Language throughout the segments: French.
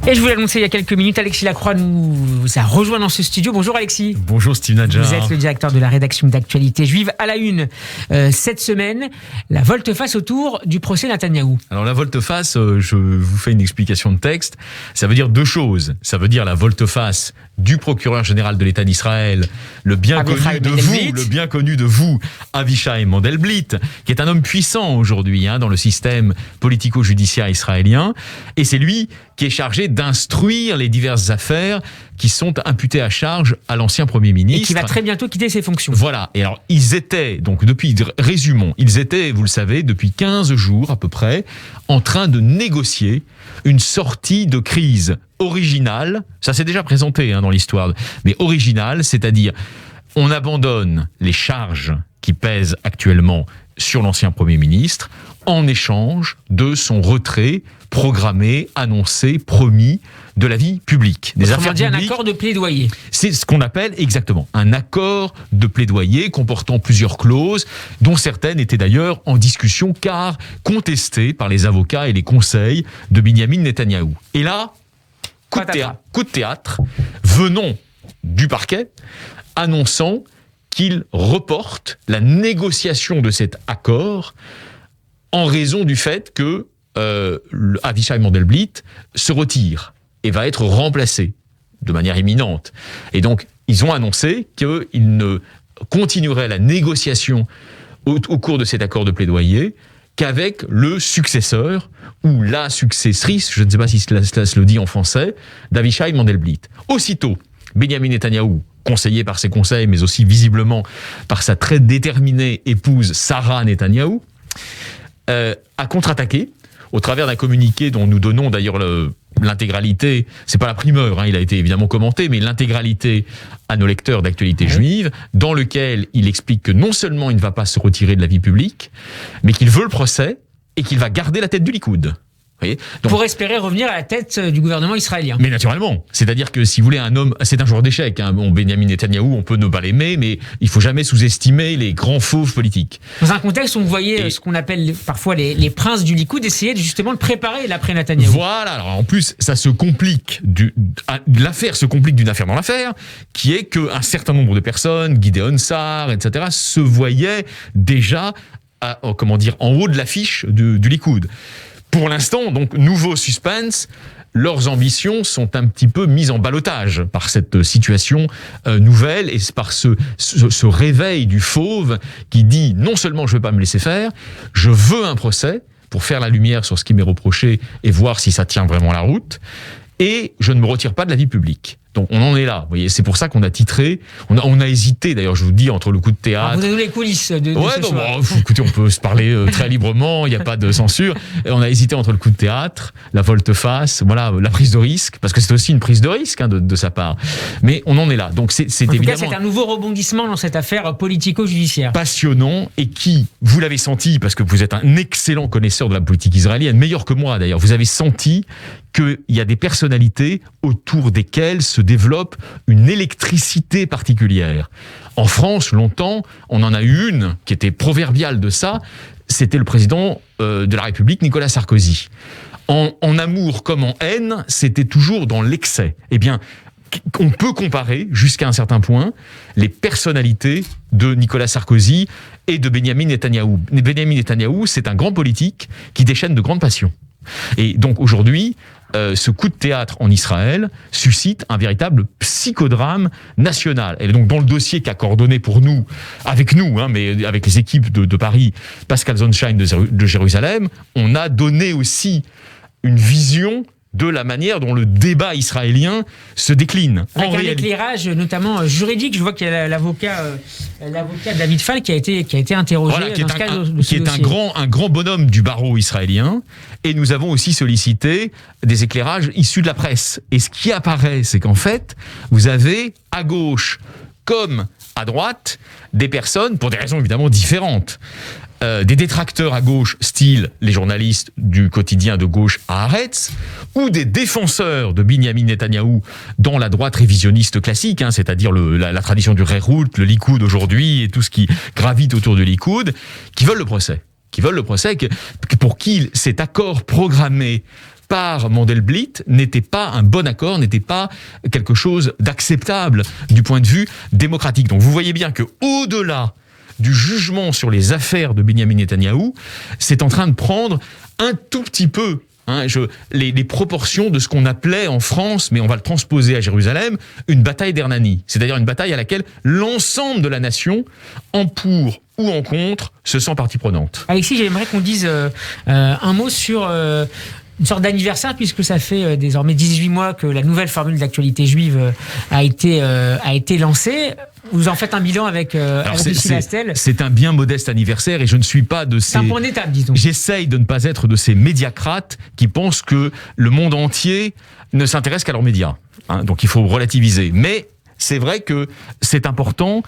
Et je vous l'ai annoncé il y a quelques minutes, Alexis Lacroix nous a rejoint dans ce studio. Bonjour Alexis. Bonjour Steve Nadjar. Vous êtes le directeur de la rédaction d'Actualité Juive. À la une, cette semaine, la volte-face autour du procès Netanyahou. Alors la volte-face, je vous fais une explication de texte. Ça veut dire deux choses. Ça veut dire la volte-face du procureur général de l'État d'Israël, le bien connu de vous, Avichai Mandelblit, qui est un homme puissant aujourd'hui dans le système politico-judiciaire israélien. Et c'est lui qui est chargé d'instruire les diverses affaires qui sont imputées à charge à l'ancien Premier ministre. Et qui va très bientôt quitter ses fonctions. Voilà. Et alors, ils étaient, donc depuis, résumons, ils étaient, vous le savez, depuis 15 jours à peu près, en train de négocier une sortie de crise originale. Ça s'est déjà présenté dans l'histoire, mais originale, c'est-à-dire on abandonne les charges qui pèsent actuellement sur l'ancien Premier ministre en échange de son retrait programmé, annoncé, promis de la vie publique. Des affaires publiques. Un accord de plaidoyer. C'est ce qu'on appelle exactement un accord de plaidoyer comportant plusieurs clauses, dont certaines étaient d'ailleurs en discussion car contestées par les avocats et les conseils de Binyamin Netanyahou. Et là, coup de théâtre, venons du parquet annonçant qu'il reporte la négociation de cet accord en raison du fait que Avichai Mandelblit se retire et va être remplacé de manière imminente. Et donc, ils ont annoncé qu'ils ne continueraient la négociation au cours de cet accord de plaidoyer qu'avec le successeur ou la successrice, je ne sais pas si cela se le dit en français, d'Avichai Mandelblit. Aussitôt, Binyamin Netanyahou, conseillé par ses conseils, mais aussi visiblement par sa très déterminée épouse Sarah Netanyahou, a contre-attaqué au travers d'un communiqué dont nous donnons d'ailleurs l'intégralité, c'est pas la primeur, il a été évidemment commenté, mais l'intégralité à nos lecteurs d'Actualité Juive, dans lequel il explique que non seulement il ne va pas se retirer de la vie publique, mais qu'il veut le procès et qu'il va garder la tête du Likoud. Donc, pour espérer revenir à la tête du gouvernement israélien. Mais naturellement, c'est-à-dire que si vous voulez un homme, c'est un joueur d'échecs. Bon, Binyamin Netanyahou, on peut ne pas l'aimer, mais il faut jamais sous-estimer les grands fauves politiques. Dans un contexte où vous voyez ce qu'on appelle parfois les princes du Likoud essayer justement de préparer l'après Netanyahou. Voilà. Alors en plus, ça se complique l'affaire se complique d'une affaire dans l'affaire, qui est que un certain nombre de personnes, Gideon Sa'ar, etc., se voyaient déjà, en haut de l'affiche du Likoud. Pour l'instant, donc, nouveau suspense, leurs ambitions sont un petit peu mises en ballottage par cette situation nouvelle et par ce réveil du fauve qui dit non seulement je ne vais pas me laisser faire, je veux un procès pour faire la lumière sur ce qui m'est reproché et voir si ça tient vraiment la route, et je ne me retire pas de la vie publique. Donc on en est là, vous voyez, c'est pour ça qu'on a titré, on a hésité d'ailleurs, je vous dis, entre le coup de théâtre... Alors vous avez les coulisses de ce soir. Écoutez, on peut se parler très librement, il n'y a pas de censure. Et on a hésité entre le coup de théâtre, la volte-face, voilà, la prise de risque, parce que c'est aussi une prise de risque de sa part. Mais on en est là, donc c'est évidemment... En tout cas, c'est un nouveau rebondissement dans cette affaire politico-judiciaire. Passionnant, et qui, vous l'avez senti, parce que vous êtes un excellent connaisseur de la politique israélienne, meilleur que moi d'ailleurs, vous avez senti qu'il y a des personnalités autour desquelles se développe une électricité particulière. En France, longtemps, on en a eu une qui était proverbiale de ça, c'était le président de la République, Nicolas Sarkozy. En amour comme en haine, c'était toujours dans l'excès. Eh bien, on peut comparer, jusqu'à un certain point, les personnalités de Nicolas Sarkozy et de Binyamin Netanyahou. Binyamin Netanyahou, c'est un grand politique qui déchaîne de grandes passions. Et donc aujourd'hui, ce coup de théâtre en Israël suscite un véritable psychodrame national. Et donc dans le dossier qu'a coordonné pour nous, mais avec les équipes de Paris, Pascal Zonshine de Jérusalem, on a donné aussi une vision de la manière dont le débat israélien se décline. Avec un éclairage notamment juridique, je vois qu'il y a l'avocat David Fall qui a été interrogé dans ce cas de qui est un grand bonhomme du barreau israélien, et nous avons aussi sollicité des éclairages issus de la presse. Et ce qui apparaît, c'est qu'en fait, vous avez à gauche comme à droite des personnes, pour des raisons évidemment différentes, des détracteurs à gauche, style les journalistes du quotidien de gauche Haaretz, ou des défenseurs de Binyamin Netanyahou dans la droite révisionniste classique, c'est-à-dire la tradition du Rehout, le Likoud aujourd'hui et tout ce qui gravite autour du Likoud, qui veulent le procès, pour qui cet accord programmé par Mandelblit n'était pas un bon accord, n'était pas quelque chose d'acceptable du point de vue démocratique. Donc vous voyez bien que au-delà du jugement sur les affaires de Benyamin Netanyahou, c'est en train de prendre un tout petit peu les proportions de ce qu'on appelait en France, mais on va le transposer à Jérusalem, une bataille d'Hernani. C'est-à-dire une bataille à laquelle l'ensemble de la nation, en pour ou en contre, se sent partie prenante. Alexis, j'aimerais qu'on dise un mot sur une sorte d'anniversaire, puisque ça fait désormais 18 mois que la nouvelle formule d'actualité juive a été lancée. Vous en faites un bilan avec Lucie Lastel. C'est un bien modeste anniversaire et je ne suis pas de ces... C'est un point d'étape, disons. J'essaye de ne pas être de ces médiacrates qui pensent que le monde entier ne s'intéresse qu'à leurs médias. Donc il faut relativiser. Mais c'est vrai que c'est important.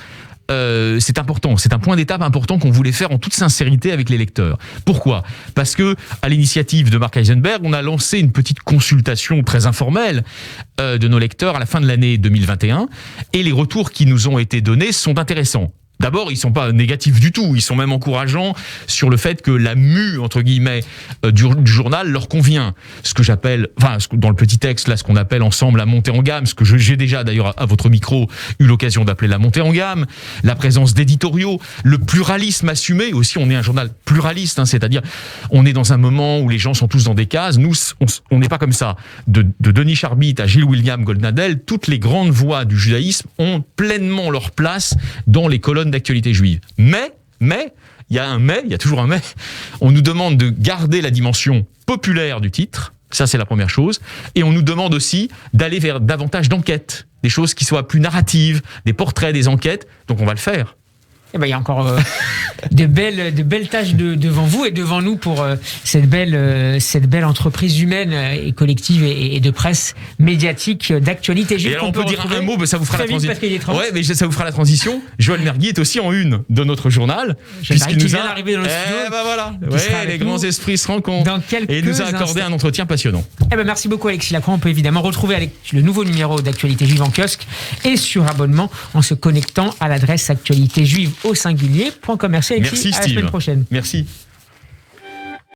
C'est un point d'étape important qu'on voulait faire en toute sincérité avec les lecteurs. Pourquoi ? Parce que, à l'initiative de Mark Eisenberg, on a lancé une petite consultation très informelle de nos lecteurs à la fin de l'année 2021, et les retours qui nous ont été donnés sont intéressants. D'abord, ils sont pas négatifs du tout, ils sont même encourageants sur le fait que la mue, entre guillemets, du journal leur convient. Ce que j'appelle, dans le petit texte, là, ce qu'on appelle ensemble la montée en gamme, ce que j'ai déjà d'ailleurs à votre micro eu l'occasion d'appeler la montée en gamme, la présence d'éditoriaux, le pluralisme assumé, aussi on est un journal pluraliste, c'est-à-dire on est dans un moment où les gens sont tous dans des cases, nous on n'est pas comme ça. De Denis Charbit à Gilles William Goldnadel, toutes les grandes voix du judaïsme ont pleinement leur place dans les colonnes d'actualité juive. Mais, il y a toujours un mais, on nous demande de garder la dimension populaire du titre, ça c'est la première chose, et on nous demande aussi d'aller vers davantage d'enquêtes, des choses qui soient plus narratives, des portraits, des enquêtes, donc on va le faire. Eh ben, il y a encore de belles tâches devant vous et devant nous pour cette belle entreprise humaine et collective et de presse médiatique d'actualité. Et alors on peut dire un mot, mais ça vous fera la transition. Ouais, mais ça vous fera la transition. Joël Mergui est aussi en une de notre journal, puisqu'il nous a arrivé dans le studio. Voilà. Ouais, les grands esprits se rencontrent. Et il nous a accordé un entretien passionnant. Eh ben, merci beaucoup Alexis Lacroix. On peut évidemment retrouver le nouveau numéro d'actualité juive en kiosque et sur abonnement en se connectant à l'adresse actualitéjuive au singulier.com. Merci Alexis, Merci Steve. À la semaine prochaine. Merci.